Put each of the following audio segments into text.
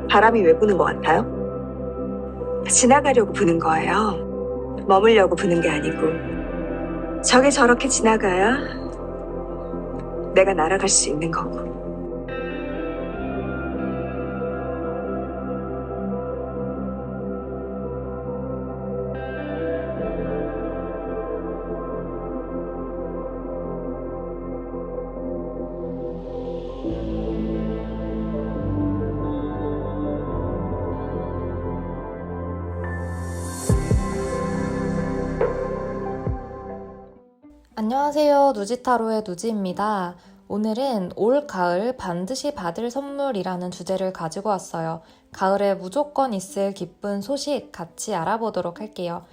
바람이 왜 부는 것 같아요? 지나가려고 부는 거예요. 머물려고 부는 게 아니고. 저게 저렇게 지나가야 내가 날아갈 수 있는 거고. 안녕하세요. 누지타로의 누지입니다. 오늘은 올 가을 반드시 받을 선물이라는 주제를 가지고 왔어요. 가을에 무조건 있을 기쁜 소식 같이 알아보도록 할게요.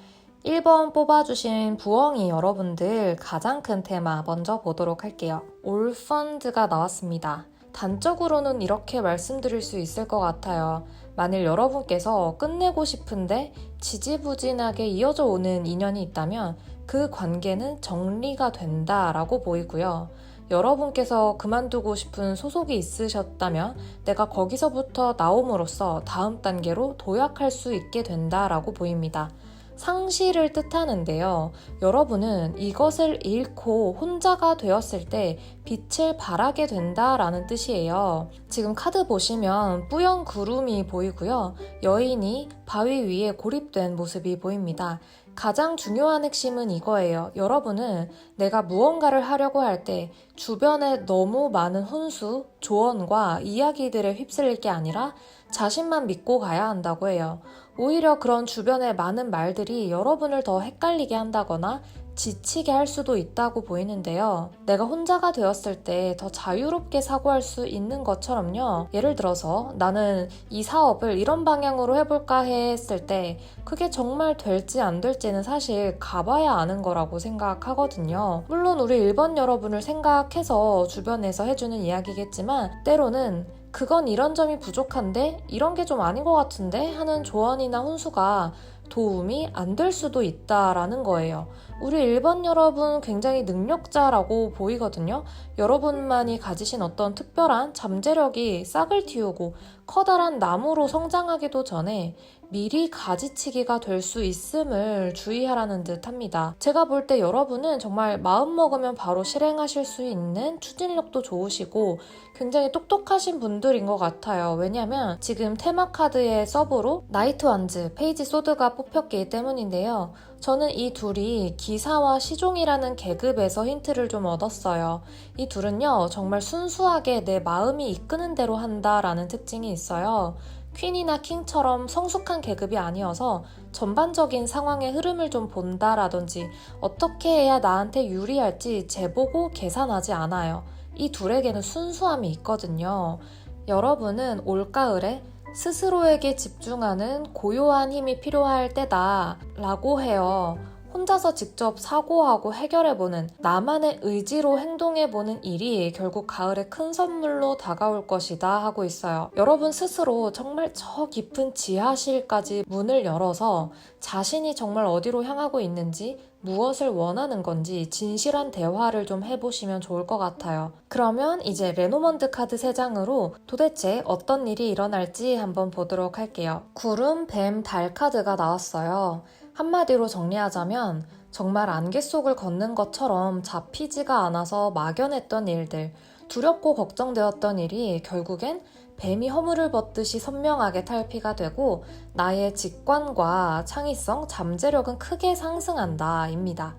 1번 뽑아주신 부엉이 여러분들 가장 큰 테마 먼저 보도록 할게요. 올 펀드가 나왔습니다. 단적으로는 이렇게 말씀드릴 수 있을 것 같아요. 만일 여러분께서 끝내고 싶은데 지지부진하게 이어져 오는 인연이 있다면 그 관계는 정리가 된다라고 보이고요. 여러분께서 그만두고 싶은 소속이 있으셨다면 내가 거기서부터 나옴으로써 다음 단계로 도약할 수 있게 된다라고 보입니다. 상실을 뜻하는데요. 여러분은 이것을 잃고 혼자가 되었을 때 빛을 발하게 된다라는 뜻이에요. 지금 카드 보시면 뿌연 구름이 보이고요. 여인이 바위 위에 고립된 모습이 보입니다. 가장 중요한 핵심은 이거예요. 여러분은 내가 무언가를 하려고 할 때 주변에 너무 많은 훈수, 조언과 이야기들에 휩쓸릴 게 아니라 자신만 믿고 가야 한다고 해요. 오히려 그런 주변의 많은 말들이 여러분을 더 헷갈리게 한다거나 지치게 할 수도 있다고 보이는데요. 내가 혼자가 되었을 때 더 자유롭게 사고할 수 있는 것처럼요. 예를 들어서 나는 이 사업을 이런 방향으로 해볼까 했을 때 그게 정말 될지 안 될지는 사실 가봐야 아는 거라고 생각하거든요. 물론 우리 1번 여러분을 생각해서 주변에서 해주는 이야기겠지만 때로는 그건 이런 점이 부족한데 이런 게 좀 아닌 것 같은데 하는 조언이나 훈수가 도움이 안 될 수도 있다라는 거예요. 우리 1번 여러분 굉장히 능력자라고 보이거든요. 여러분만이 가지신 어떤 특별한 잠재력이 싹을 틔우고 커다란 나무로 성장하기도 전에 미리 가지치기가 될 수 있음을 주의하라는 듯 합니다. 제가 볼 때 여러분은 정말 마음 먹으면 바로 실행하실 수 있는 추진력도 좋으시고 굉장히 똑똑하신 분들인 것 같아요. 왜냐면 지금 테마 카드의 서브로 나이트 완즈, 페이지 소드가 뽑혔기 때문인데요. 저는 이 둘이 기사와 시종이라는 계급에서 힌트를 좀 얻었어요. 이 둘은요, 정말 순수하게 내 마음이 이끄는 대로 한다라는 특징이 있어요. 퀸이나 킹처럼 성숙한 계급이 아니어서 전반적인 상황의 흐름을 좀 본다라든지 어떻게 해야 나한테 유리할지 재보고 계산하지 않아요. 이 둘에게는 순수함이 있거든요. 여러분은 올가을에 스스로에게 집중하는 고요한 힘이 필요할 때다 라고 해요. 혼자서 직접 사고하고 해결해보는 나만의 의지로 행동해보는 일이 결국 가을에 큰 선물로 다가올 것이다 하고 있어요. 여러분 스스로 정말 저 깊은 지하실까지 문을 열어서 자신이 정말 어디로 향하고 있는지 무엇을 원하는 건지 진실한 대화를 좀 해보시면 좋을 것 같아요. 그러면 이제 레노먼드 카드 3장으로 도대체 어떤 일이 일어날지 한번 보도록 할게요. 구름, 뱀, 달 카드가 나왔어요. 한마디로 정리하자면 정말 안개 속을 걷는 것처럼 잡히지가 않아서 막연했던 일들, 두렵고 걱정되었던 일이 결국엔 뱀이 허물을 벗듯이 선명하게 탈피가 되고 나의 직관과 창의성, 잠재력은 크게 상승한다 입니다.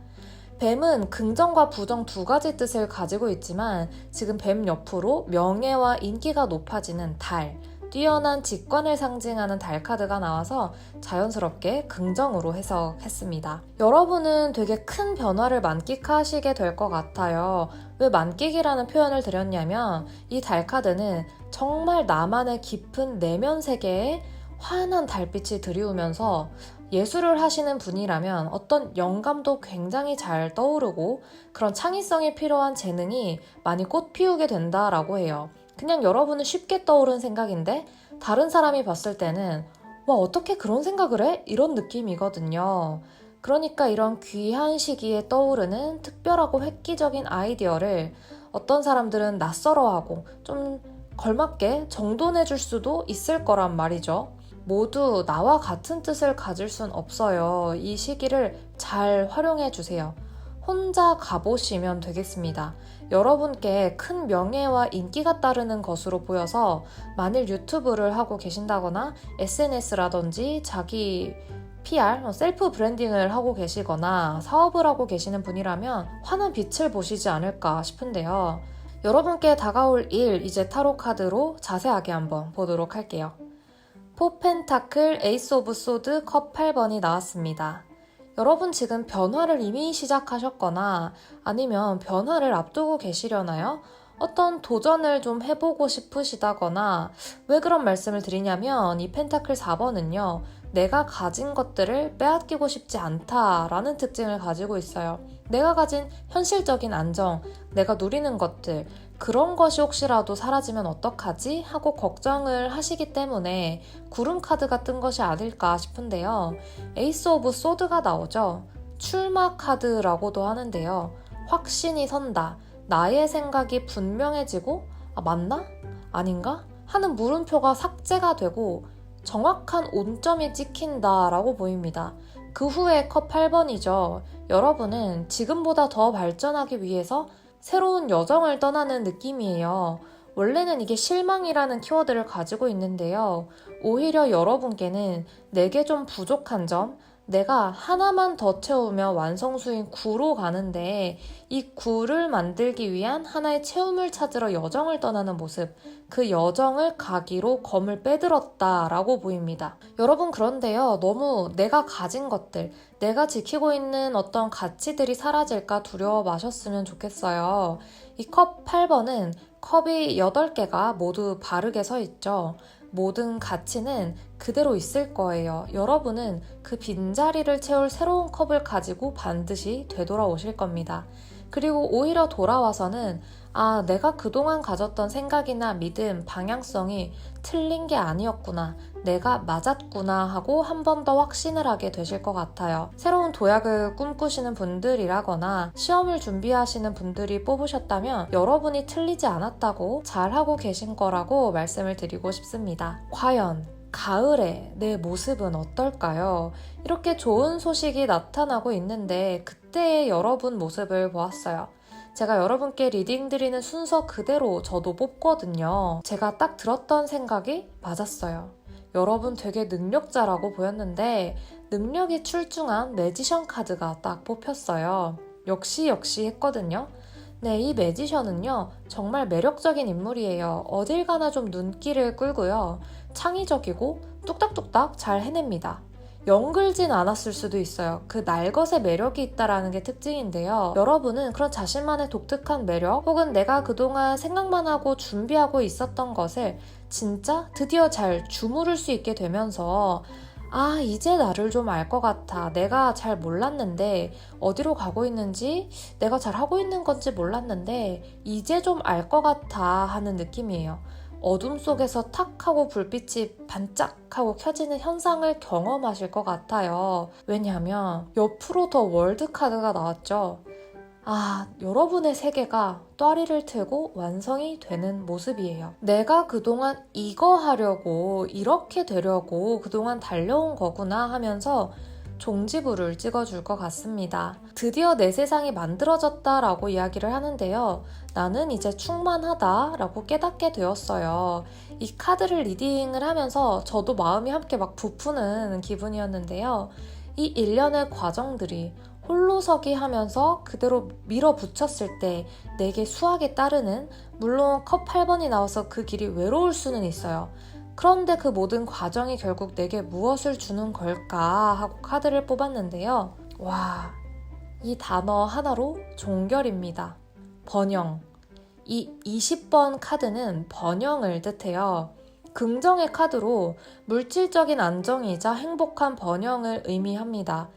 뱀은 긍정과 부정 두 가지 뜻을 가지고 있지만 지금 뱀 옆으로 명예와 인기가 높아지는 달, 뛰어난 직관을 상징하는 달 카드가 나와서 자연스럽게 긍정으로 해석했습니다. 여러분은 되게 큰 변화를 만끽하시게 될 것 같아요. 왜 만끽이라는 표현을 드렸냐면 이 달 카드는 정말 나만의 깊은 내면 세계에 환한 달빛이 드리우면서 예술을 하시는 분이라면 어떤 영감도 굉장히 잘 떠오르고 그런 창의성이 필요한 재능이 많이 꽃피우게 된다라고 해요. 그냥 여러분은 쉽게 떠오른 생각인데 다른 사람이 봤을 때는 와, 어떻게 그런 생각을 해? 이런 느낌이거든요. 그러니까 이런 귀한 시기에 떠오르는 특별하고 획기적인 아이디어를 어떤 사람들은 낯설어하고 좀 걸맞게 정돈해줄 수도 있을 거란 말이죠. 모두 나와 같은 뜻을 가질 순 없어요. 이 시기를 잘 활용해주세요. 혼자 가보시면 되겠습니다. 여러분께 큰 명예와 인기가 따르는 것으로 보여서 만일 유튜브를 하고 계신다거나 SNS라든지 자기 PR, 셀프 브랜딩을 하고 계시거나 사업을 하고 계시는 분이라면 환한 빛을 보시지 않을까 싶은데요. 여러분께 다가올 일, 이제 타로 카드로 자세하게 한번 보도록 할게요. 포펜타클, 에이스 오브 소드, 컵 8번이 나왔습니다. 여러분 지금 변화를 이미 시작하셨거나 아니면 변화를 앞두고 계시려나요? 어떤 도전을 좀 해보고 싶으시다거나 왜 그런 말씀을 드리냐면 이 펜타클 4번은요. 내가 가진 것들을 빼앗기고 싶지 않다라는 특징을 가지고 있어요. 내가 가진 현실적인 안정, 내가 누리는 것들, 그런 것이 혹시라도 사라지면 어떡하지? 하고 걱정을 하시기 때문에 구름 카드가 뜬 것이 아닐까 싶은데요. 에이스 오브 소드가 나오죠. 출마 카드라고도 하는데요. 확신이 선다. 나의 생각이 분명해지고 맞나? 아닌가? 하는 물음표가 삭제가 되고 정확한 온점이 찍힌다라고 보입니다. 그 후에 컵 8번이죠. 여러분은 지금보다 더 발전하기 위해서 새로운 여정을 떠나는 느낌이에요. 원래는 이게 실망이라는 키워드를 가지고 있는데요. 오히려 여러분께는 내게 좀 부족한 점, 내가 하나만 더 채우며 완성수인 9로 가는데 이 9를 만들기 위한 하나의 채움을 찾으러 여정을 떠나는 모습, 그 여정을 가기로 검을 빼들었다라고 보입니다. 여러분 그런데요, 너무 내가 가진 것들, 내가 지키고 있는 어떤 가치들이 사라질까 두려워 마셨으면 좋겠어요. 이 컵 8번은 컵이 8개가 모두 바르게 서 있죠. 모든 가치는 그대로 있을 거예요. 여러분은 그 빈자리를 채울 새로운 컵을 가지고 반드시 되돌아오실 겁니다. 그리고 오히려 돌아와서는 내가 그동안 가졌던 생각이나 믿음, 방향성이 틀린 게 아니었구나. 내가 맞았구나 하고 한 번 더 확신을 하게 되실 것 같아요. 새로운 도약을 꿈꾸시는 분들이라거나 시험을 준비하시는 분들이 뽑으셨다면 여러분이 틀리지 않았다고 잘하고 계신 거라고 말씀을 드리고 싶습니다. 과연 가을에 내 모습은 어떨까요? 이렇게 좋은 소식이 나타나고 있는데 그때의 여러분 모습을 보았어요. 제가 여러분께 리딩 드리는 순서 그대로 저도 뽑거든요. 제가 딱 들었던 생각이 맞았어요. 여러분 되게 능력자라고 보였는데 능력이 출중한 매지션 카드가 딱 뽑혔어요. 역시 했거든요. 네, 이 매지션은요, 정말 매력적인 인물이에요. 어딜 가나 좀 눈길을 끌고요. 창의적이고 뚝딱뚝딱 잘 해냅니다. 연글진 않았을 수도 있어요. 그 날것의 매력이 있다라는 게 특징인데요. 여러분은 그런 자신만의 독특한 매력 혹은 내가 그동안 생각만 하고 준비하고 있었던 것을 진짜 드디어 잘 주무를 수 있게 되면서 이제 나를 좀 알 것 같아. 내가 잘 몰랐는데 어디로 가고 있는지 내가 잘 하고 있는 건지 몰랐는데 이제 좀 알 것 같아 하는 느낌이에요. 어둠 속에서 탁 하고 불빛이 반짝하고 켜지는 현상을 경험하실 것 같아요. 왜냐하면 옆으로 더 월드 카드가 나왔죠. 여러분의 세계가 또아리를 트고 완성이 되는 모습이에요. 내가 그동안 이거 하려고 이렇게 되려고 그동안 달려온 거구나 하면서 종지부를 찍어줄 것 같습니다. 드디어 내 세상이 만들어졌다라고 이야기를 하는데요. 나는 이제 충만하다라고 깨닫게 되었어요. 이 카드를 리딩을 하면서 저도 마음이 함께 막 부푸는 기분이었는데요. 이 일련의 과정들이 홀로서기 하면서 그대로 밀어붙였을 때 내게 수학에 따르는, 물론 컵 8번이 나와서 그 길이 외로울 수는 있어요. 그런데 그 모든 과정이 결국 내게 무엇을 주는 걸까 하고 카드를 뽑았는데요. 이 단어 하나로 종결입니다. 번영. 이 20번 카드는 번영을 뜻해요. 긍정의 카드로 물질적인 안정이자 행복한 번영을 의미합니다.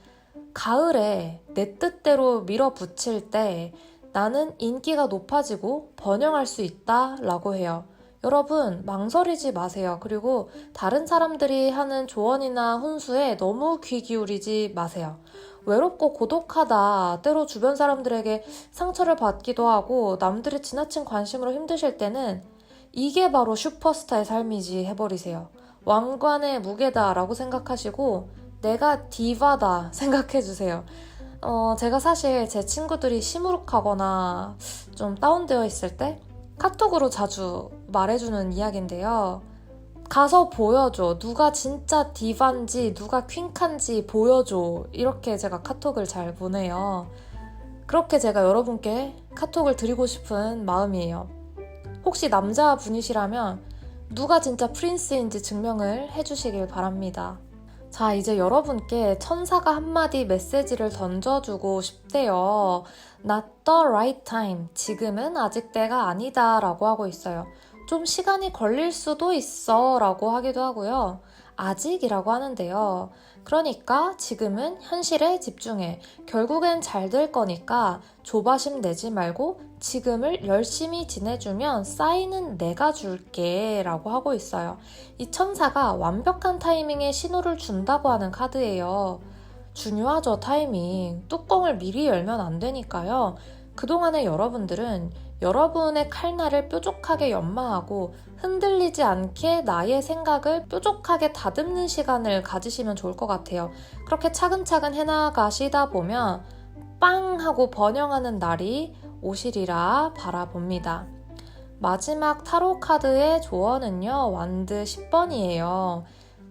가을에 내 뜻대로 밀어붙일 때 나는 인기가 높아지고 번영할 수 있다라고 해요. 여러분 망설이지 마세요. 그리고 다른 사람들이 하는 조언이나 훈수에 너무 귀 기울이지 마세요. 외롭고 고독하다, 때로 주변 사람들에게 상처를 받기도 하고 남들의 지나친 관심으로 힘드실 때는 이게 바로 슈퍼스타의 삶이지 해버리세요. 왕관의 무게다라고 생각하시고 내가 디바다 생각해주세요. 제가 사실 제 친구들이 시무룩하거나 좀 다운되어 있을 때 카톡으로 자주 말해주는 이야기인데요. 가서 보여줘. 누가 진짜 디바인지 누가 퀸칸지 보여줘. 이렇게 제가 카톡을 잘 보내요. 그렇게 제가 여러분께 카톡을 드리고 싶은 마음이에요. 혹시 남자분이시라면 누가 진짜 프린스인지 증명을 해주시길 바랍니다. 자, 이제 여러분께 천사가 한마디 메시지를 던져주고 싶대요. Not the right time. 지금은 아직 때가 아니다 라고 하고 있어요. 좀 시간이 걸릴 수도 있어 라고 하기도 하고요. 아직이라고 하는데요. 그러니까 지금은 현실에 집중해. 결국엔 잘 될 거니까 조바심 내지 말고 지금을 열심히 지내주면 사인은 내가 줄게 라고 하고 있어요. 이 천사가 완벽한 타이밍에 신호를 준다고 하는 카드예요. 중요하죠, 타이밍. 뚜껑을 미리 열면 안 되니까요. 그동안에 여러분들은 여러분의 칼날을 뾰족하게 연마하고 흔들리지 않게 나의 생각을 뾰족하게 다듬는 시간을 가지시면 좋을 것 같아요. 그렇게 차근차근 해나가시다 보면 빵 하고 번영하는 날이 오시리라 바라봅니다. 마지막 타로 카드의 조언은요, 완드 10번이에요.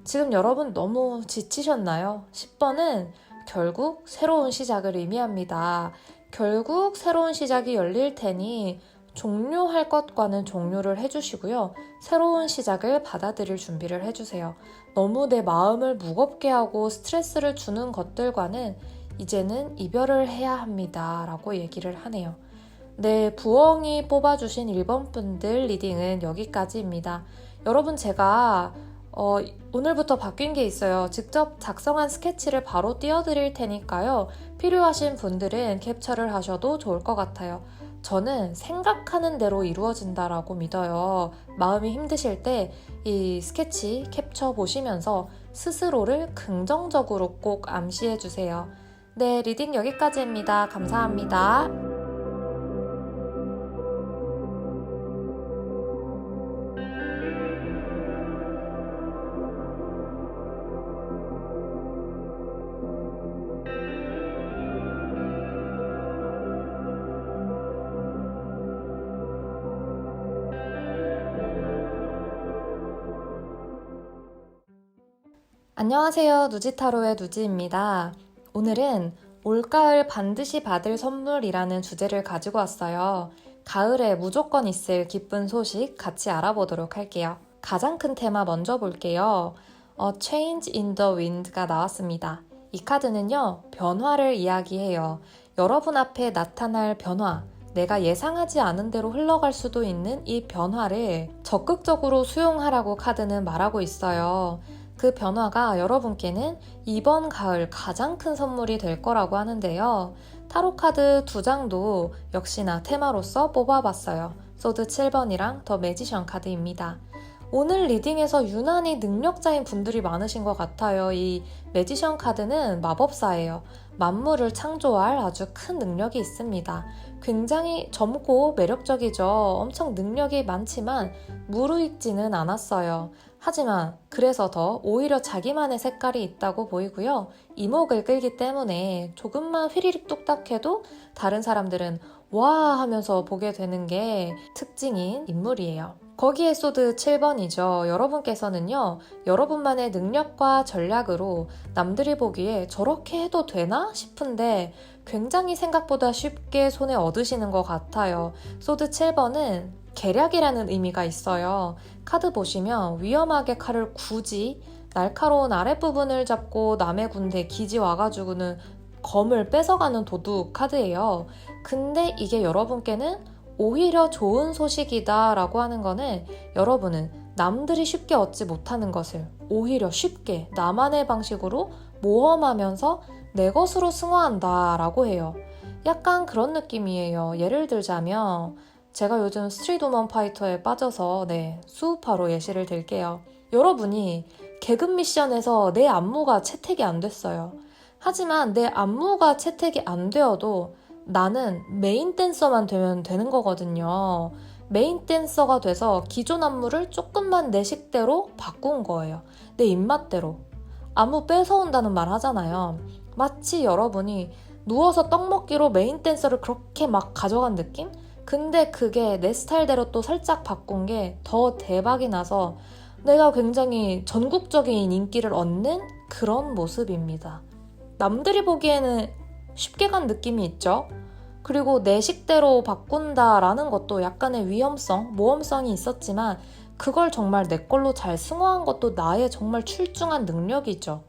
지금 여러분 너무 지치셨나요? 10번은 결국 새로운 시작을 의미합니다. 결국 새로운 시작이 열릴 테니 종료할 것과는 종료를 해주시고요. 새로운 시작을 받아들일 준비를 해주세요. 너무 내 마음을 무겁게 하고 스트레스를 주는 것들과는 이제는 이별을 해야 합니다. 라고 얘기를 하네요. 네, 부엉이 뽑아주신 1번 분들 리딩은 여기까지입니다. 여러분, 제가 오늘부터 바뀐 게 있어요. 직접 작성한 스케치를 바로 띄워드릴 테니까요. 필요하신 분들은 캡처를 하셔도 좋을 것 같아요. 저는 생각하는 대로 이루어진다라고 믿어요. 마음이 힘드실 때 이 스케치 캡처 보시면서 스스로를 긍정적으로 꼭 암시해 주세요. 네, 리딩 여기까지입니다. 감사합니다. 안녕하세요. 누지타로의 누지입니다. 오늘은 올가을 반드시 받을 선물이라는 주제를 가지고 왔어요. 가을에 무조건 있을 기쁜 소식 같이 알아보도록 할게요. 가장 큰 테마 먼저 볼게요. A Change in the Wind가 나왔습니다. 이 카드는요, 변화를 이야기해요. 여러분 앞에 나타날 변화, 내가 예상하지 않은 대로 흘러갈 수도 있는 이 변화를 적극적으로 수용하라고 카드는 말하고 있어요. 그 변화가 여러분께는 이번 가을 가장 큰 선물이 될 거라고 하는데요. 타로 카드 2장도 역시나 테마로서 뽑아봤어요. 소드 7번이랑 더 매지션 카드입니다. 오늘 리딩에서 유난히 능력자인 분들이 많으신 것 같아요. 이 매지션 카드는 마법사예요. 만물을 창조할 아주 큰 능력이 있습니다. 굉장히 젊고 매력적이죠. 엄청 능력이 많지만 무르익지는 않았어요. 하지만 그래서 더 오히려 자기만의 색깔이 있다고 보이고요. 이목을 끌기 때문에 조금만 휘리릭 뚝딱 해도 다른 사람들은 와 하면서 보게 되는 게 특징인 인물이에요. 거기에 소드 7번이죠. 여러분께서는요, 여러분만의 능력과 전략으로 남들이 보기에 저렇게 해도 되나 싶은데 굉장히 생각보다 쉽게 손에 얻으시는 것 같아요. 소드 7번은 계략이라는 의미가 있어요. 카드 보시면 위험하게 칼을 굳이 날카로운 아랫부분을 잡고 남의 군대 기지 와가지고는 검을 뺏어가는 도둑 카드예요. 근데 이게 여러분께는 오히려 좋은 소식이다 라고 하는 거는 여러분은 남들이 쉽게 얻지 못하는 것을 오히려 쉽게 나만의 방식으로 모험하면서 내 것으로 승화한다 라고 해요. 약간 그런 느낌이에요. 예를 들자면 제가 요즘 스트리트 우먼 파이터에 빠져서 수우파로 예시를 들게요. 여러분이 계급 미션에서 내 안무가 채택이 안 됐어요. 하지만 내 안무가 채택이 안 되어도 나는 메인 댄서만 되면 되는 거거든요. 메인 댄서가 돼서 기존 안무를 조금만 내 식대로 바꾼 거예요. 내 입맛대로. 안무 뺏어온다는 말 하잖아요. 마치 여러분이 누워서 떡 먹기로 메인 댄서를 그렇게 막 가져간 느낌? 근데 그게 내 스타일대로 또 살짝 바꾼 게 더 대박이 나서 내가 굉장히 전국적인 인기를 얻는 그런 모습입니다. 남들이 보기에는 쉽게 간 느낌이 있죠? 그리고 내 식대로 바꾼다라는 것도 약간의 위험성, 모험성이 있었지만 그걸 정말 내 걸로 잘 승화한 것도 나의 정말 출중한 능력이죠.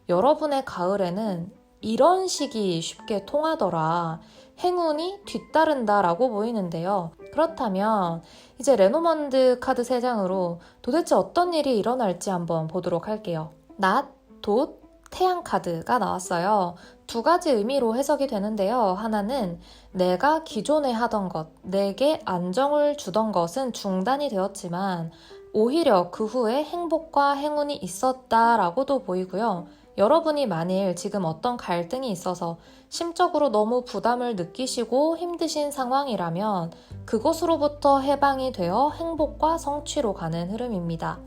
여러분의 가을에는 이런 식이 쉽게 통하더라. 행운이 뒤따른다 라고 보이는데요. 그렇다면 이제 레노먼드 카드 3장으로 도대체 어떤 일이 일어날지 한번 보도록 할게요. 낫, 돛, 태양 카드가 나왔어요. 두 가지 의미로 해석이 되는데요. 하나는 내가 기존에 하던 것, 내게 안정을 주던 것은 중단이 되었지만 오히려 그 후에 행복과 행운이 있었다라고도 보이고요. 여러분이 만일 지금 어떤 갈등이 있어서 심적으로 너무 부담을 느끼시고 힘드신 상황이라면 그것으로부터 해방이 되어 행복과 성취로 가는 흐름입니다.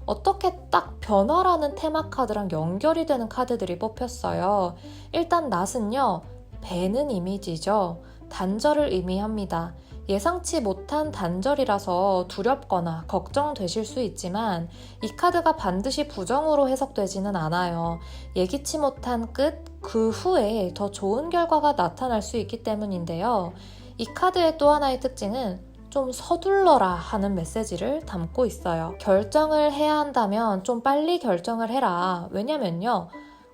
어떻게 딱 변화라는 테마 카드랑 연결이 되는 카드들이 뽑혔어요. 일단 낫은요, 배는 이미지죠. 단절을 의미합니다. 예상치 못한 단절이라서 두렵거나 걱정되실 수 있지만 이 카드가 반드시 부정으로 해석되지는 않아요. 예기치 못한 끝, 그 후에 더 좋은 결과가 나타날 수 있기 때문인데요. 이 카드의 또 하나의 특징은 좀 서둘러라 하는 메시지를 담고 있어요. 결정을 해야 한다면 좀 빨리 결정을 해라. 왜냐면요,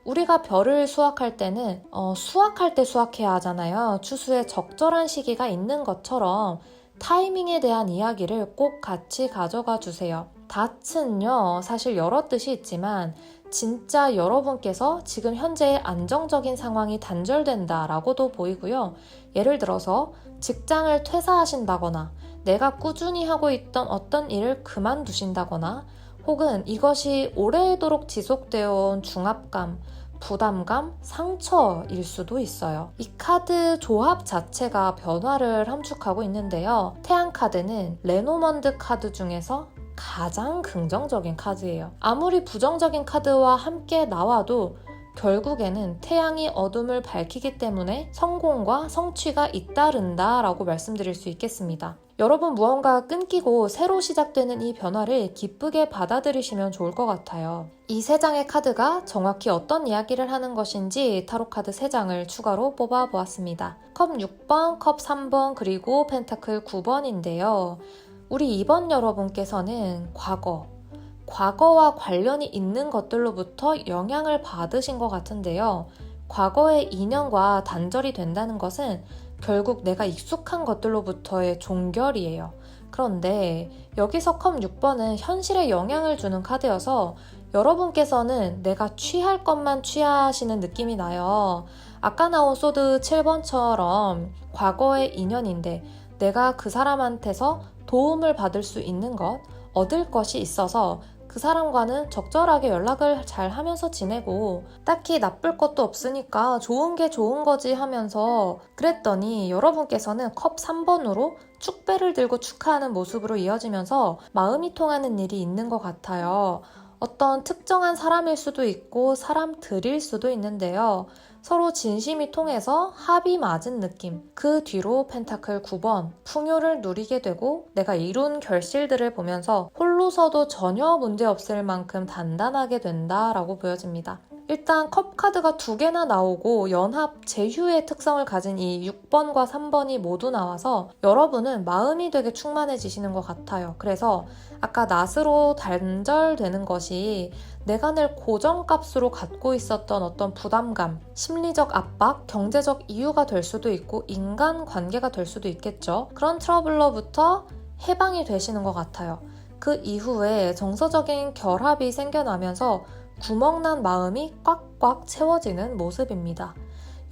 우리가 별을 수확할 때는 수확할 때 수확해야 하잖아요. 추수에 적절한 시기가 있는 것처럼 타이밍에 대한 이야기를 꼭 같이 가져가 주세요. 닷은요, 사실 여러 뜻이 있지만 진짜 여러분께서 지금 현재의 안정적인 상황이 단절된다라고도 보이고요. 예를 들어서 직장을 퇴사하신다거나 내가 꾸준히 하고 있던 어떤 일을 그만두신다거나 혹은 이것이 오래도록 지속되어 온 중압감, 부담감, 상처일 수도 있어요. 이 카드 조합 자체가 변화를 함축하고 있는데요. 태양 카드는 레노먼드 카드 중에서 가장 긍정적인 카드예요. 아무리 부정적인 카드와 함께 나와도 결국에는 태양이 어둠을 밝히기 때문에 성공과 성취가 잇따른다 라고 말씀드릴 수 있겠습니다. 여러분 무언가 끊기고 새로 시작되는 이 변화를 기쁘게 받아들이시면 좋을 것 같아요. 이 3장의 카드가 정확히 어떤 이야기를 하는 것인지 타로카드 3장을 추가로 뽑아보았습니다. 컵 6번, 컵 3번, 그리고 펜타클 9번인데요. 우리 2번 여러분께서는 과거와 관련이 있는 것들로부터 영향을 받으신 것 같은데요. 과거의 인연과 단절이 된다는 것은 결국 내가 익숙한 것들로부터의 종결이에요. 그런데 여기서 컵 6번은 현실에 영향을 주는 카드여서 여러분께서는 내가 취할 것만 취하시는 느낌이 나요. 아까 나온 소드 7번처럼 과거의 인연인데 내가 그 사람한테서 도움을 받을 수 있는 것, 얻을 것이 있어서 그 사람과는 적절하게 연락을 잘 하면서 지내고 딱히 나쁠 것도 없으니까 좋은 게 좋은 거지 하면서 그랬더니 여러분께서는 컵 3번으로 축배를 들고 축하하는 모습으로 이어지면서 마음이 통하는 일이 있는 것 같아요. 어떤 특정한 사람일 수도 있고 사람들일 수도 있는데요. 서로 진심이 통해서 합이 맞은 느낌. 그 뒤로 펜타클 9번, 풍요를 누리게 되고 내가 이룬 결실들을 보면서 홀로서도 전혀 문제없을 만큼 단단하게 된다라고 보여집니다. 일단 컵 카드가 2개나 나오고 연합 제휴의 특성을 가진 이 6번과 3번이 모두 나와서 여러분은 마음이 되게 충만해지시는 것 같아요. 그래서 아까 낫으로 단절되는 것이 내가 늘 고정값으로 갖고 있었던 어떤 부담감, 심리적 압박, 경제적 이유가 될 수도 있고 인간관계가 될 수도 있겠죠. 그런 트러블로부터 해방이 되시는 것 같아요. 그 이후에 정서적인 결합이 생겨나면서 구멍난 마음이 꽉꽉 채워지는 모습입니다.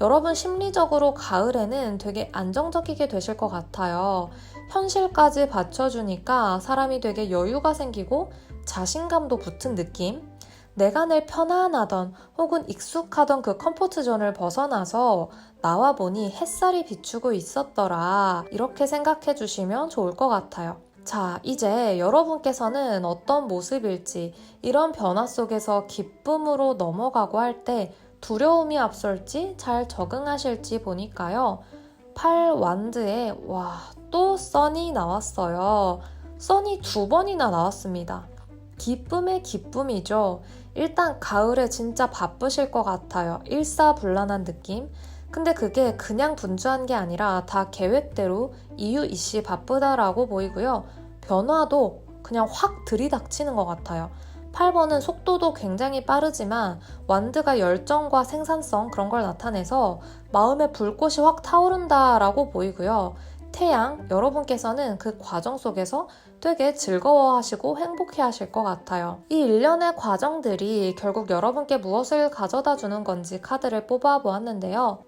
여러분 심리적으로 가을에는 되게 안정적이게 되실 것 같아요. 현실까지 받쳐주니까 사람이 되게 여유가 생기고 자신감도 붙은 느낌? 내가 늘 편안하던 혹은 익숙하던 그 컴포트 존을 벗어나서 나와 보니 햇살이 비추고 있었더라. 이렇게 생각해 주시면 좋을 것 같아요. 자, 이제 여러분께서는 어떤 모습일지 이런 변화 속에서 기쁨으로 넘어가고 할 때 두려움이 앞설지 잘 적응하실지 보니까요. 8완드에 또 써니 나왔어요. 써니 2번이나 나왔습니다. 기쁨의 기쁨이죠. 일단 가을에 진짜 바쁘실 것 같아요. 일사불란한 느낌. 근데 그게 그냥 분주한 게 아니라 다 계획대로 이유이씨 바쁘다라고 보이고요. 변화도 그냥 확 들이닥치는 것 같아요. 8번은 속도도 굉장히 빠르지만 완드가 열정과 생산성 그런 걸 나타내서 마음의 불꽃이 확 타오른다라고 보이고요. 태양, 여러분께서는 그 과정 속에서 되게 즐거워하시고 행복해하실 것 같아요. 이 일련의 과정들이 결국 여러분께 무엇을 가져다 주는 건지 카드를 뽑아보았는데요.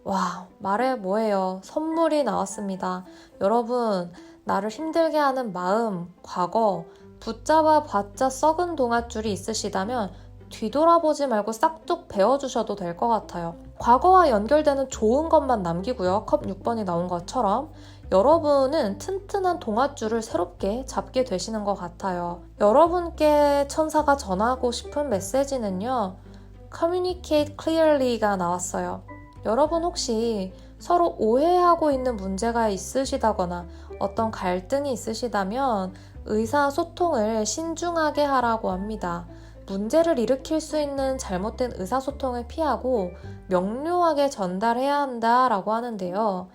말해 뭐예요. 선물이 나왔습니다. 여러분, 나를 힘들게 하는 마음, 과거, 붙잡아 봤자 썩은 동아줄이 있으시다면 뒤돌아보지 말고 싹둑 베어주셔도 될 것 같아요. 과거와 연결되는 좋은 것만 남기고요. 컵 6번이 나온 것처럼 여러분은 튼튼한 동아줄을 새롭게 잡게 되시는 것 같아요. 여러분께 천사가 전하고 싶은 메시지는요. Communicate clearly가 나왔어요. 여러분 혹시 서로 오해하고 있는 문제가 있으시다거나 어떤 갈등이 있으시다면 의사소통을 신중하게 하라고 합니다. 문제를 일으킬 수 있는 잘못된 의사소통을 피하고 명료하게 전달해야 한다라고 하는데요.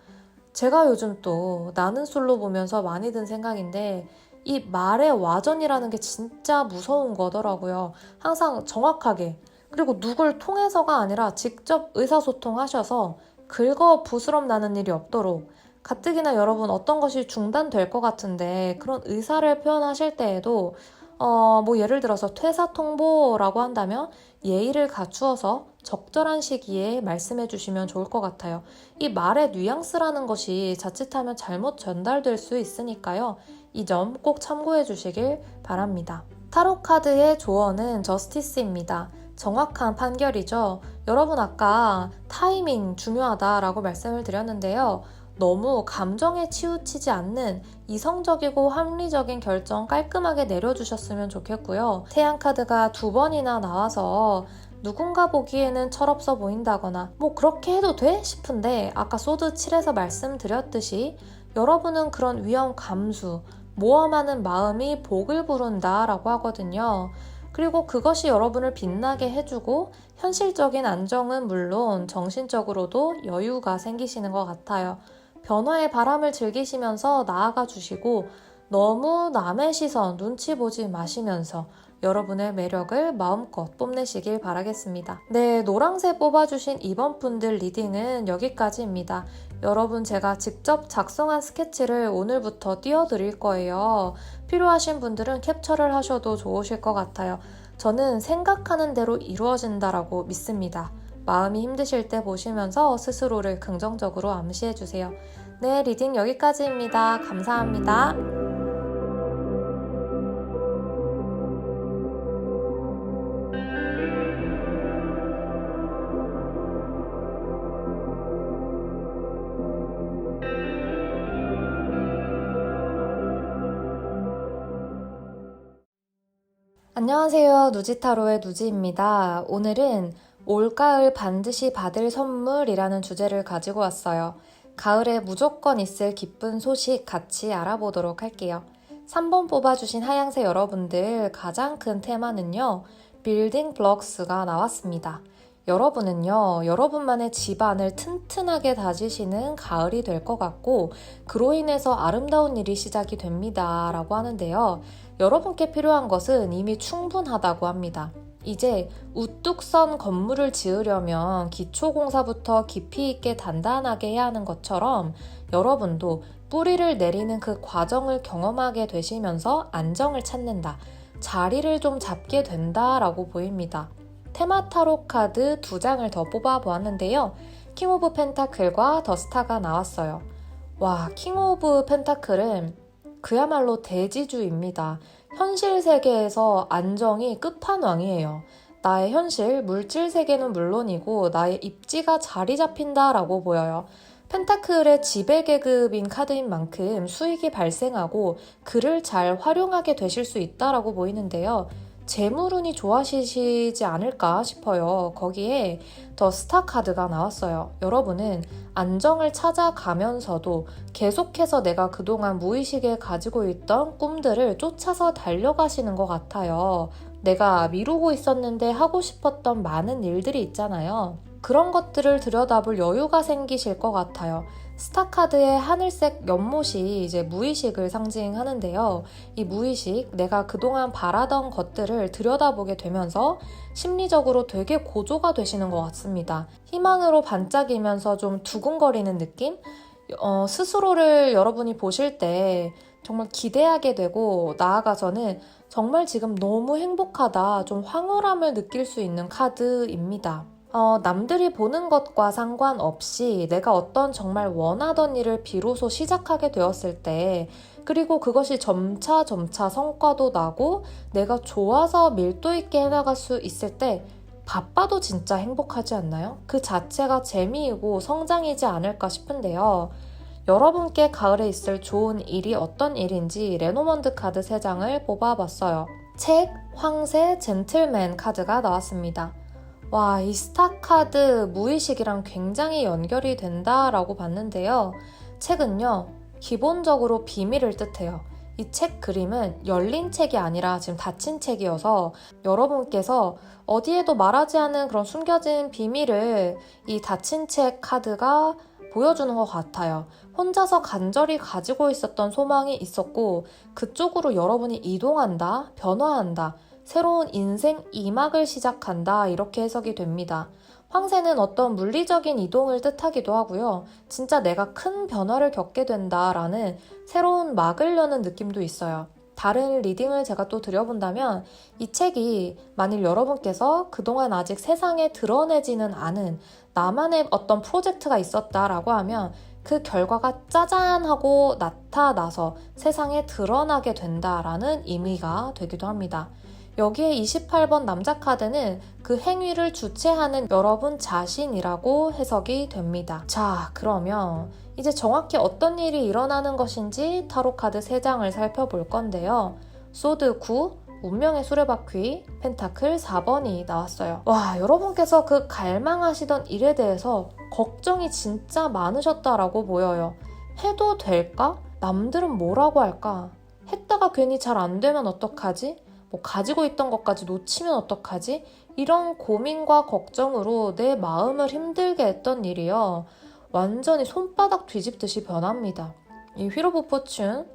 제가 요즘 또 나는 솔로 보면서 많이 든 생각인데 이 말의 와전이라는 게 진짜 무서운 거더라고요. 항상 정확하게 그리고 누굴 통해서가 아니라 직접 의사소통하셔서 긁어 부스럼 나는 일이 없도록 가뜩이나 여러분 어떤 것이 중단될 것 같은데 그런 의사를 표현하실 때에도 예를 들어서 퇴사 통보라고 한다면 예의를 갖추어서 적절한 시기에 말씀해 주시면 좋을 것 같아요. 이 말의 뉘앙스라는 것이 자칫하면 잘못 전달될 수 있으니까요. 이 점 꼭 참고해 주시길 바랍니다. 타로 카드의 조언은 저스티스입니다. 정확한 판결이죠. 여러분 아까 타이밍 중요하다라고 말씀을 드렸는데요. 너무 감정에 치우치지 않는 이성적이고 합리적인 결정 깔끔하게 내려주셨으면 좋겠고요. 태양 카드가 2번이나 나와서 누군가 보기에는 철없어 보인다거나 그렇게 해도 돼? 싶은데 아까 소드 7에서 말씀드렸듯이 여러분은 그런 위험 감수, 모험하는 마음이 복을 부른다 라고 하거든요. 그리고 그것이 여러분을 빛나게 해주고 현실적인 안정은 물론 정신적으로도 여유가 생기시는 것 같아요. 변화의 바람을 즐기시면서 나아가 주시고 너무 남의 시선 눈치 보지 마시면서 여러분의 매력을 마음껏 뽐내시길 바라겠습니다. 네, 노란색 뽑아주신 이번 분들 리딩은 여기까지입니다. 여러분 제가 직접 작성한 스케치를 오늘부터 띄워드릴 거예요. 필요하신 분들은 캡처를 하셔도 좋으실 것 같아요. 저는 생각하는 대로 이루어진다라고 믿습니다. 마음이 힘드실 때 보시면서 스스로를 긍정적으로 암시해주세요. 네, 리딩 여기까지입니다. 감사합니다. 안녕하세요. 누지타로의 누지입니다. 오늘은 올가을 반드시 받을 선물이라는 주제를 가지고 왔어요. 가을에 무조건 있을 기쁜 소식 같이 알아보도록 할게요. 3번 뽑아주신 하양새 여러분들 가장 큰 테마는요. 빌딩 블록스가 나왔습니다. 여러분은요. 여러분만의 집안을 튼튼하게 다지시는 가을이 될 것 같고 그로 인해서 아름다운 일이 시작이 됩니다. 라고 하는데요. 여러분께 필요한 것은 이미 충분하다고 합니다. 이제 우뚝 선 건물을 지으려면 기초공사부터 깊이 있게 단단하게 해야 하는 것처럼 여러분도 뿌리를 내리는 그 과정을 경험하게 되시면서 안정을 찾는다. 자리를 좀 잡게 된다라고 보입니다. 테마 타로 카드 2장을 더 뽑아보았는데요. 킹 오브 펜타클과 더 스타가 나왔어요. 킹 오브 펜타클은 그야말로 대지주입니다. 현실 세계에서 안정이 끝판왕이에요. 나의 현실, 물질 세계는 물론이고 나의 입지가 자리 잡힌다라고 보여요. 펜타클의 지배계급인 카드인 만큼 수익이 발생하고 그를 잘 활용하게 되실 수 있다라고 보이는데요. 재물운이 좋아지시지 않을까 싶어요. 거기에 더 스타 카드가 나왔어요. 여러분은 안정을 찾아가면서도 계속해서 내가 그동안 무의식에 가지고 있던 꿈들을 쫓아서 달려가시는 것 같아요. 내가 미루고 있었는데 하고 싶었던 많은 일들이 있잖아요. 그런 것들을 들여다볼 여유가 생기실 것 같아요. 스타카드의 하늘색 연못이 이제 무의식을 상징하는데요. 이 무의식, 내가 그동안 바라던 것들을 들여다보게 되면서 심리적으로 되게 고조가 되시는 것 같습니다. 희망으로 반짝이면서 좀 두근거리는 느낌? 스스로를 여러분이 보실 때 정말 기대하게 되고 나아가서는 정말 지금 너무 행복하다, 좀 황홀함을 느낄 수 있는 카드입니다. 남들이 보는 것과 상관없이 내가 어떤 정말 원하던 일을 비로소 시작하게 되었을 때, 그리고 그것이 점차 성과도 나고 내가 좋아서 밀도 있게 해나갈 수 있을 때 바빠도 진짜 행복하지 않나요? 그 자체가 재미이고 성장이지 않을까 싶은데요. 여러분께 가을에 있을 좋은 일이 어떤 일인지 레노먼드 카드 3장을 뽑아봤어요. 책, 황새, 젠틀맨 카드가 나왔습니다. 와, 이 스타 카드 무의식이랑 굉장히 연결이 된다라고 봤는데요. 책은요, 기본적으로 비밀을 뜻해요. 이 책 그림은 열린 책이 아니라 지금 닫힌 책이어서 여러분께서 어디에도 말하지 않은 그런 숨겨진 비밀을 이 닫힌 책 카드가 보여주는 것 같아요. 혼자서 간절히 가지고 있었던 소망이 있었고 그쪽으로 여러분이 이동한다, 변화한다, 새로운 인생 2막을 시작한다, 이렇게 해석이 됩니다. 황새는 어떤 물리적인 이동을 뜻하기도 하고요. 진짜 내가 큰 변화를 겪게 된다라는 새로운 막을 여는 느낌도 있어요. 다른 리딩을 제가 또 드려본다면 이 책이 만일 여러분께서 그동안 아직 세상에 드러내지는 않은 나만의 어떤 프로젝트가 있었다라고 하면 그 결과가 짜잔 하고 나타나서 세상에 드러나게 된다라는 의미가 되기도 합니다. 여기에 28번 남자 카드는 그 행위를 주체하는 여러분 자신이라고 해석이 됩니다. 자, 그러면 이제 정확히 어떤 일이 일어나는 것인지 타로 카드 3장을 살펴볼 건데요. 소드 9, 운명의 수레바퀴, 펜타클 4번이 나왔어요. 와, 여러분께서 그 갈망하시던 일에 대해서 걱정이 진짜 많으셨다라고 보여요. 해도 될까? 남들은 뭐라고 할까? 했다가 괜히 잘 안 되면 어떡하지? 가지고 있던 것까지 놓치면 어떡하지? 이런 고민과 걱정으로 내 마음을 힘들게 했던 일이요. 완전히 손바닥 뒤집듯이 변합니다. 이 휠 오브 포춘,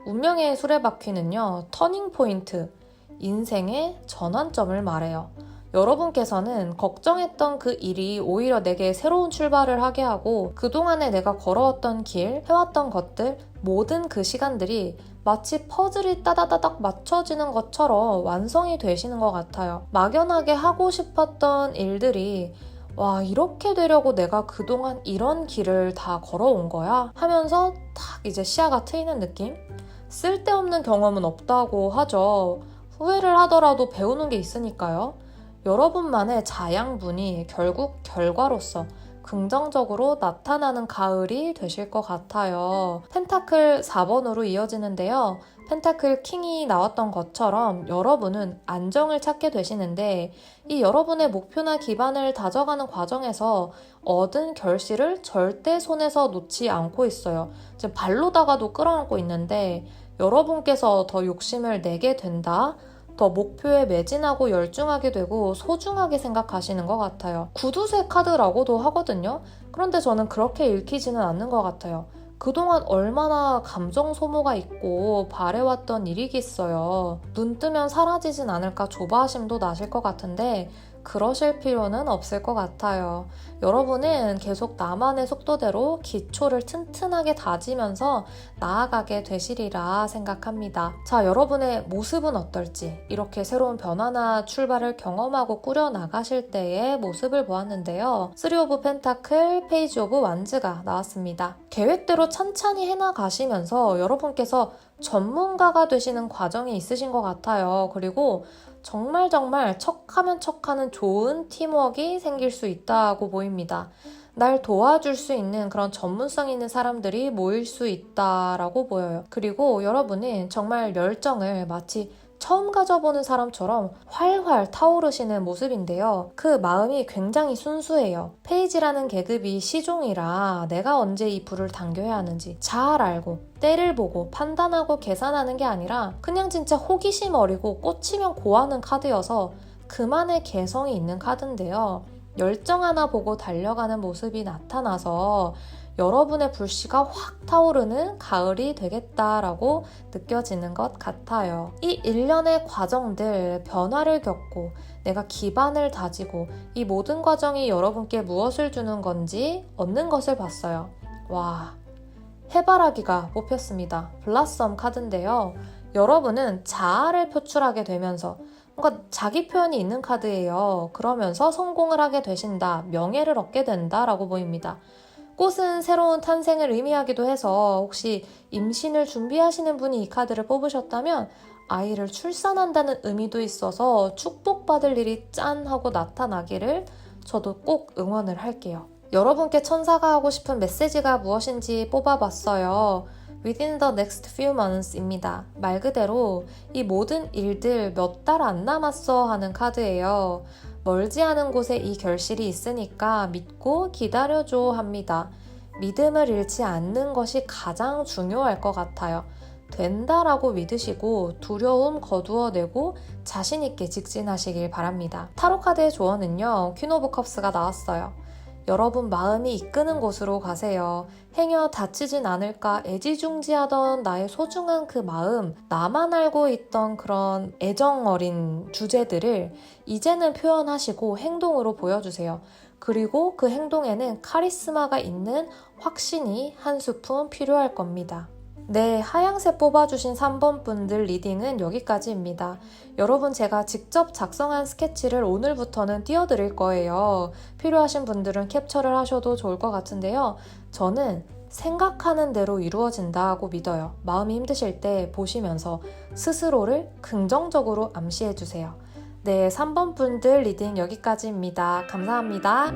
운명의 수레바퀴는요, 터닝 포인트, 인생의 전환점을 말해요. 여러분께서는 걱정했던 그 일이 오히려 내게 새로운 출발을 하게 하고 그동안에 내가 걸어왔던 길, 해왔던 것들, 모든 그 시간들이 마치 퍼즐이 따다다닥 맞춰지는 것처럼 완성이 되시는 것 같아요. 막연하게 하고 싶었던 일들이 와, 이렇게 되려고 내가 그동안 이런 길을 다 걸어온 거야? 하면서 딱 이제 시야가 트이는 느낌? 쓸데없는 경험은 없다고 하죠. 후회를 하더라도 배우는 게 있으니까요. 여러분만의 자양분이 결국 결과로서 긍정적으로 나타나는 가을이 되실 것 같아요. 펜타클 4번으로 이어지는데요. 펜타클 킹이 나왔던 것처럼 여러분은 안정을 찾게 되시는데 이 여러분의 목표나 기반을 다져가는 과정에서 얻은 결실을 절대 손에서 놓지 않고 있어요. 지금 발로다가도 끌어안고 있는데 여러분께서 더 욕심을 내게 된다, 더 목표에 매진하고 열중하게 되고 소중하게 생각하시는 것 같아요. 구두쇠 카드라고도 하거든요. 그런데 저는 그렇게 읽히지는 않는 것 같아요. 그동안 얼마나 감정 소모가 있고 바래왔던 일이겠어요. 눈 뜨면 사라지진 않을까 조바심도 나실 것 같은데 그러실 필요는 없을 것 같아요. 여러분은 계속 나만의 속도대로 기초를 튼튼하게 다지면서 나아가게 되시리라 생각합니다. 자, 여러분의 모습은 어떨지 이렇게 새로운 변화나 출발을 경험하고 꾸려나가실 때의 모습을 보았는데요. 3 오브 펜타클, 페이지 오브 완즈가 나왔습니다. 계획대로 찬찬히 해나가시면서 여러분께서 전문가가 되시는 과정이 있으신 것 같아요. 그리고 정말 척하면 척하는 좋은 팀워크가 생길 수 있다고 보입니다. 날 도와줄 수 있는 그런 전문성 있는 사람들이 모일 수 있다라고 보여요. 그리고 여러분은 정말 열정을 마치 처음 가져보는 사람처럼 활활 타오르시는 모습인데요. 그 마음이 굉장히 순수해요. 페이지라는 계급이 시종이라 내가 언제 이 불을 당겨야 하는지 잘 알고 때를 보고 판단하고 계산하는 게 아니라 그냥 진짜 호기심 어리고 꽂히면 고하는 카드여서 그만의 개성이 있는 카드인데요. 열정 하나 보고 달려가는 모습이 나타나서 여러분의 불씨가 확 타오르는 가을이 되겠다라고 느껴지는 것 같아요. 이 일련의 과정들, 변화를 겪고 내가 기반을 다지고 이 모든 과정이 여러분께 무엇을 주는 건지 얻는 것을 봤어요. 와, 해바라기가 뽑혔습니다. 블라썸 카드인데요. 여러분은 자아를 표출하게 되면서 뭔가 자기 표현이 있는 카드예요. 그러면서 성공을 하게 되신다, 명예를 얻게 된다라고 보입니다. 꽃은 새로운 탄생을 의미하기도 해서 혹시 임신을 준비하시는 분이 이 카드를 뽑으셨다면 아이를 출산한다는 의미도 있어서 축복받을 일이 짠 하고 나타나기를 저도 꼭 응원을 할게요. 여러분께 천사가 하고 싶은 메시지가 무엇인지 뽑아봤어요. Within the next few months입니다. 말 그대로 이 모든 일들 몇 달 안 남았어 하는 카드예요. 멀지 않은 곳에 이 결실이 있으니까 믿고 기다려줘 합니다. 믿음을 잃지 않는 것이 가장 중요할 것 같아요. 된다라고 믿으시고 두려움 거두어내고 자신있게 직진하시길 바랍니다. 타로 카드의 조언은요, 퀸 오브 컵스가 나왔어요. 여러분 마음이 이끄는 곳으로 가세요. 행여 다치진 않을까 애지중지하던 나의 소중한 그 마음, 나만 알고 있던 그런 애정 어린 주제들을 이제는 표현하시고 행동으로 보여주세요. 그리고 그 행동에는 카리스마가 있는 확신이 한 스푼 필요할 겁니다. 네, 하양색 뽑아주신 3번 분들 리딩은 여기까지입니다. 여러분, 제가 직접 작성한 스케치를 오늘부터는 띄워드릴 거예요. 필요하신 분들은 캡처를 하셔도 좋을 것 같은데요. 저는 생각하는 대로 이루어진다고 믿어요. 마음이 힘드실 때 보시면서 스스로를 긍정적으로 암시해주세요. 네, 3번 분들 리딩 여기까지입니다. 감사합니다.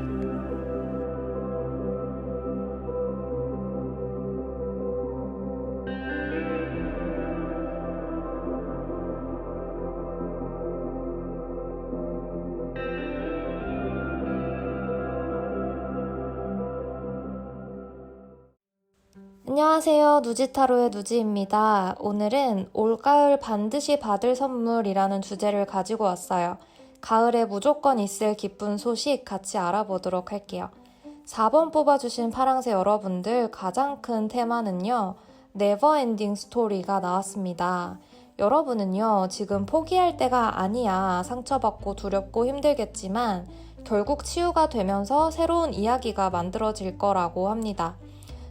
안녕하세요. 누지타로의 누지입니다. 오늘은 올가을 반드시 받을 선물이라는 주제를 가지고 왔어요. 가을에 무조건 있을 기쁜 소식 같이 알아보도록 할게요. 4번 뽑아주신 파랑새 여러분들, 가장 큰 테마는요, 네버엔딩 스토리가 나왔습니다. 여러분은요, 지금 포기할 때가 아니야. 상처받고 두렵고 힘들겠지만 결국 치유가 되면서 새로운 이야기가 만들어질 거라고 합니다.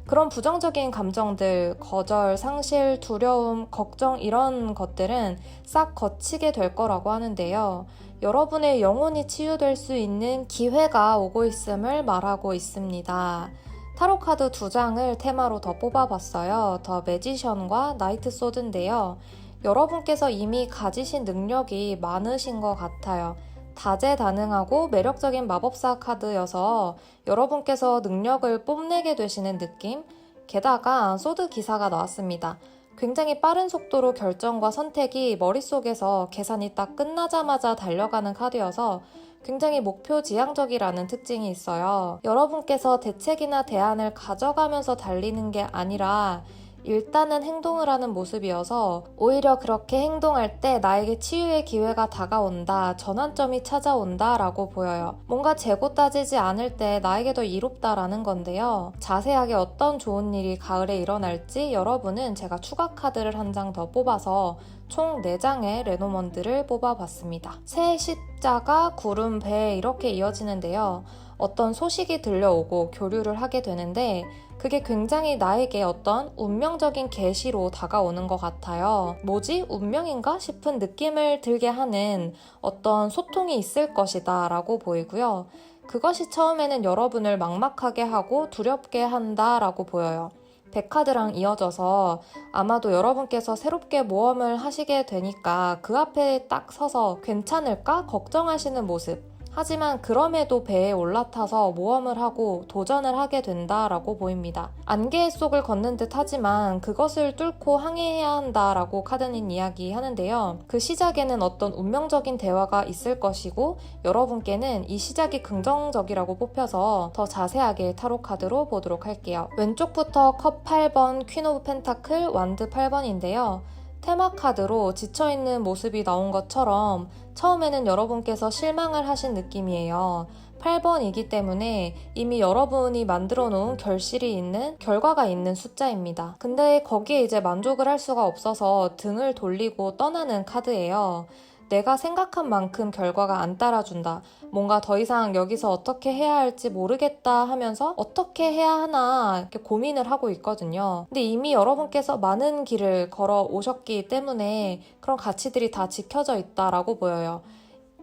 그런 부정적인 감정들, 거절, 상실, 두려움, 걱정 이런 것들은 싹 거치게 될 거라고 하는데요. 여러분의 영혼이 치유될 수 있는 기회가 오고 있음을 말하고 있습니다. 타로카드 2장을 테마로 더 뽑아봤어요. 더 매지션과 나이트 소드인데요. 여러분께서 이미 가지신 능력이 많으신 것 같아요. 다재다능하고 매력적인 마법사 카드여서 여러분께서 능력을 뽐내게 되시는 느낌? 게다가 소드 기사가 나왔습니다. 굉장히 빠른 속도로 결정과 선택이 머릿속에서 계산이 딱 끝나자마자 달려가는 카드여서 굉장히 목표 지향적이라는 특징이 있어요. 여러분께서 대책이나 대안을 가져가면서 달리는 게 아니라 일단은 행동을 하는 모습이어서 오히려 그렇게 행동할 때 나에게 치유의 기회가 다가온다, 전환점이 찾아온다 라고 보여요. 뭔가 재고 따지지 않을 때 나에게 더 이롭다라는 건데요. 자세하게 어떤 좋은 일이 가을에 일어날지 여러분은 제가 추가 카드를 한 장 더 뽑아서 총 4장의 레노먼드를 뽑아봤습니다. 새 십자가, 구름, 배 이렇게 이어지는데요. 어떤 소식이 들려오고 교류를 하게 되는데 그게 굉장히 나에게 어떤 운명적인 계시로 다가오는 것 같아요. 뭐지? 운명인가? 싶은 느낌을 들게 하는 어떤 소통이 있을 것이다 라고 보이고요. 그것이 처음에는 여러분을 막막하게 하고 두렵게 한다 라고 보여요. 100카드랑 이어져서 아마도 여러분께서 새롭게 모험을 하시게 되니까 그 앞에 딱 서서 괜찮을까 걱정하시는 모습. 하지만 그럼에도 배에 올라타서 모험을 하고 도전을 하게 된다라고 보입니다. 안개 속을 걷는 듯 하지만 그것을 뚫고 항해해야 한다라고 카드는 이야기하는데요. 그 시작에는 어떤 운명적인 대화가 있을 것이고 여러분께는 이 시작이 긍정적이라고 뽑혀서 더 자세하게 타로 카드로 보도록 할게요. 왼쪽부터 컵 8번, 퀸 오브 펜타클, 완드 8번인데요. 테마 카드로 지쳐있는 모습이 나온 것처럼 처음에는 여러분께서 실망을 하신 느낌이에요. 8번이기 때문에 이미 여러분이 만들어 놓은 결실이 있는, 결과가 있는 숫자입니다. 근데 거기에 이제 만족을 할 수가 없어서 등을 돌리고 떠나는 카드예요. 내가 생각한 만큼 결과가 안 따라준다. 뭔가 더 이상 여기서 어떻게 해야 할지 모르겠다 하면서 어떻게 해야 하나 이렇게 고민을 하고 있거든요. 근데 이미 여러분께서 많은 길을 걸어 오셨기 때문에 그런 가치들이 다 지켜져 있다라고 보여요.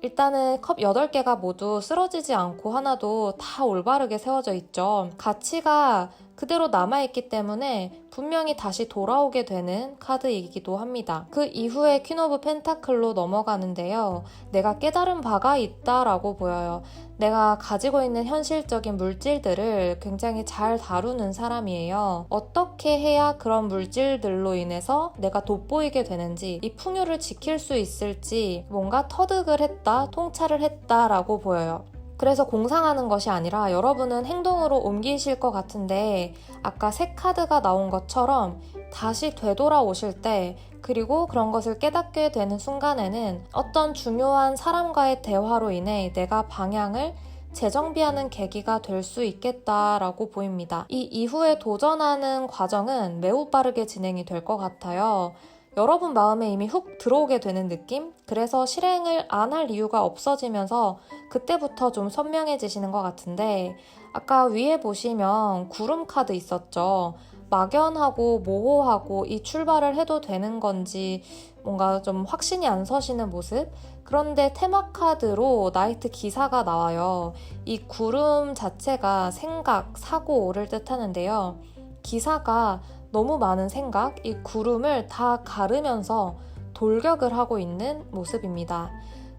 일단은 컵 8개가 모두 쓰러지지 않고 하나도 다 올바르게 세워져 있죠. 가치가 그대로 남아있기 때문에 분명히 다시 돌아오게 되는 카드이기도 합니다. 그 이후에 퀸 오브 펜타클로 넘어가는데요. 내가 깨달은 바가 있다라고 보여요. 내가 가지고 있는 현실적인 물질들을 굉장히 잘 다루는 사람이에요. 어떻게 해야 그런 물질들로 인해서 내가 돋보이게 되는지, 이 풍요를 지킬 수 있을지 뭔가 터득을 했다, 통찰을 했다라고 보여요. 그래서 공상하는 것이 아니라 여러분은 행동으로 옮기실 것 같은데 아까 새 카드가 나온 것처럼 다시 되돌아오실 때 그리고 그런 것을 깨닫게 되는 순간에는 어떤 중요한 사람과의 대화로 인해 내가 방향을 재정비하는 계기가 될 수 있겠다라고 보입니다. 이 이후에 도전하는 과정은 매우 빠르게 진행이 될 것 같아요. 여러분 마음에 이미 훅 들어오게 되는 느낌? 그래서 실행을 안 할 이유가 없어지면서 그때부터 좀 선명해지시는 것 같은데 아까 위에 보시면 구름 카드 있었죠. 막연하고 모호하고 이 출발을 해도 되는 건지 뭔가 좀 확신이 안 서시는 모습? 그런데 테마 카드로 나이트 기사가 나와요. 이 구름 자체가 생각, 사고를 뜻하는데요. 기사가 너무 많은 생각, 이 구름을 다 가르면서 돌격을 하고 있는 모습입니다.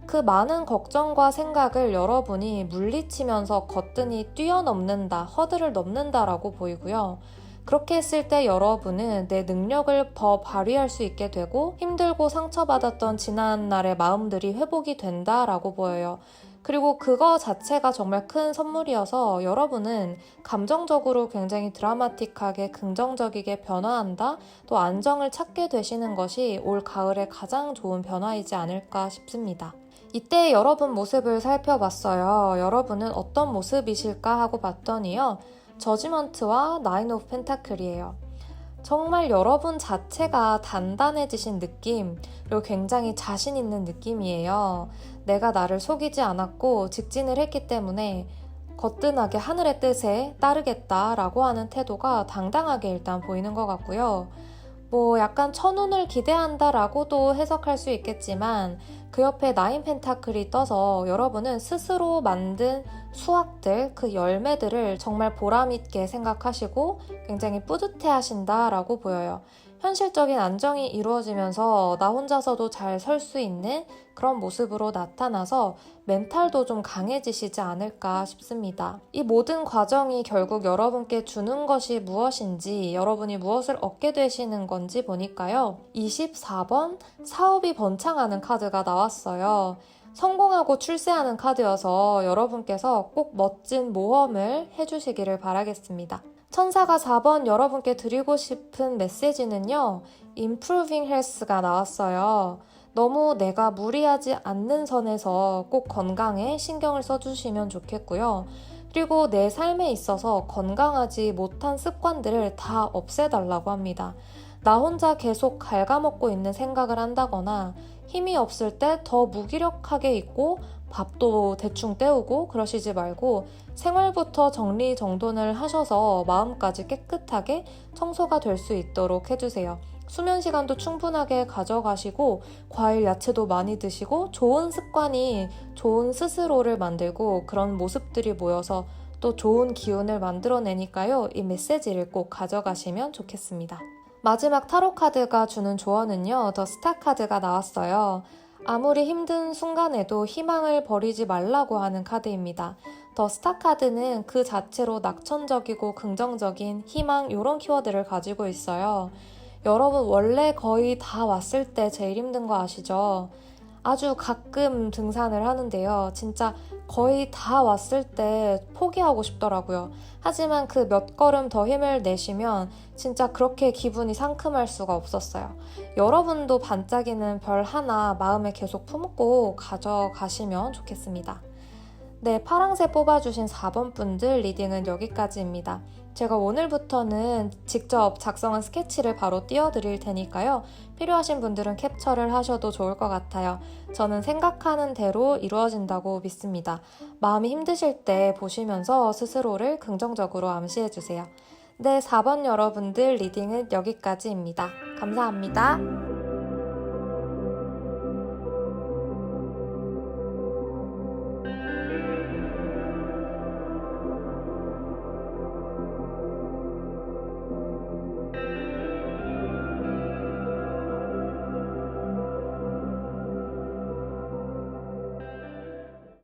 그 많은 걱정과 생각을 여러분이 물리치면서 거뜬히 뛰어넘는다, 허들을 넘는다라고 보이고요. 그렇게 했을 때 여러분은 내 능력을 더 발휘할 수 있게 되고 힘들고 상처받았던 지난날의 마음들이 회복이 된다라고 보여요. 그리고 그거 자체가 정말 큰 선물이어서 여러분은 감정적으로 굉장히 드라마틱하게 긍정적이게 변화한다, 또 안정을 찾게 되시는 것이 올 가을의 가장 좋은 변화이지 않을까 싶습니다. 이때 여러분 모습을 살펴봤어요. 여러분은 어떤 모습이실까 하고 봤더니요. 저지먼트와 나인 오브 펜타클이에요. 정말 여러분 자체가 단단해지신 느낌, 그리고 굉장히 자신 있는 느낌이에요. 내가 나를 속이지 않았고 직진을 했기 때문에 거뜬하게 하늘의 뜻에 따르겠다라고 하는 태도가 당당하게 일단 보이는 것 같고요. 뭐 약간 천운을 기대한다라고도 해석할 수 있겠지만 그 옆에 나인 펜타클이 떠서 여러분은 스스로 만든 수확들, 그 열매들을 정말 보람있게 생각하시고 굉장히 뿌듯해 하신다라고 보여요. 현실적인 안정이 이루어지면서 나 혼자서도 잘 설 수 있는 그런 모습으로 나타나서 멘탈도 좀 강해지시지 않을까 싶습니다. 이 모든 과정이 결국 여러분께 주는 것이 무엇인지, 여러분이 무엇을 얻게 되시는 건지 보니까요. 24번 사업이 번창하는 카드가 나왔어요. 성공하고 출세하는 카드여서 여러분께서 꼭 멋진 모험을 해주시기를 바라겠습니다. 천사가 4번 여러분께 드리고 싶은 메시지는요. Improving Health가 나왔어요. 너무 내가 무리하지 않는 선에서 꼭 건강에 신경을 써주시면 좋겠고요. 그리고 내 삶에 있어서 건강하지 못한 습관들을 다 없애달라고 합니다. 나 혼자 계속 갉아먹고 있는 생각을 한다거나 힘이 없을 때 더 무기력하게 있고 밥도 대충 때우고 그러시지 말고 생활부터 정리정돈을 하셔서 마음까지 깨끗하게 청소가 될 수 있도록 해주세요. 수면 시간도 충분하게 가져가시고 과일, 야채도 많이 드시고 좋은 습관이 좋은 스스로를 만들고 그런 모습들이 모여서 또 좋은 기운을 만들어내니까요. 이 메시지를 꼭 가져가시면 좋겠습니다. 마지막 타로 카드가 주는 조언은요. 더 스타 카드가 나왔어요. 아무리 힘든 순간에도 희망을 버리지 말라고 하는 카드입니다. 더 스타 카드는 그 자체로 낙천적이고 긍정적인 희망 이런 키워드를 가지고 있어요. 여러분 원래 거의 다 왔을 때 제일 힘든 거 아시죠? 아주 가끔 등산을 하는데요. 진짜 거의 다 왔을 때 포기하고 싶더라고요. 하지만 그 몇 걸음 더 힘을 내시면 진짜 그렇게 기분이 상큼할 수가 없었어요. 여러분도 반짝이는 별 하나 마음에 계속 품고 가져가시면 좋겠습니다. 네, 파랑새 뽑아주신 4번 분들 리딩은 여기까지입니다. 제가 오늘부터는 직접 작성한 스케치를 바로 띄워드릴 테니까요. 필요하신 분들은 캡처를 하셔도 좋을 것 같아요. 저는 생각하는 대로 이루어진다고 믿습니다. 마음이 힘드실 때 보시면서 스스로를 긍정적으로 암시해주세요. 네, 4번 여러분들 리딩은 여기까지입니다. 감사합니다.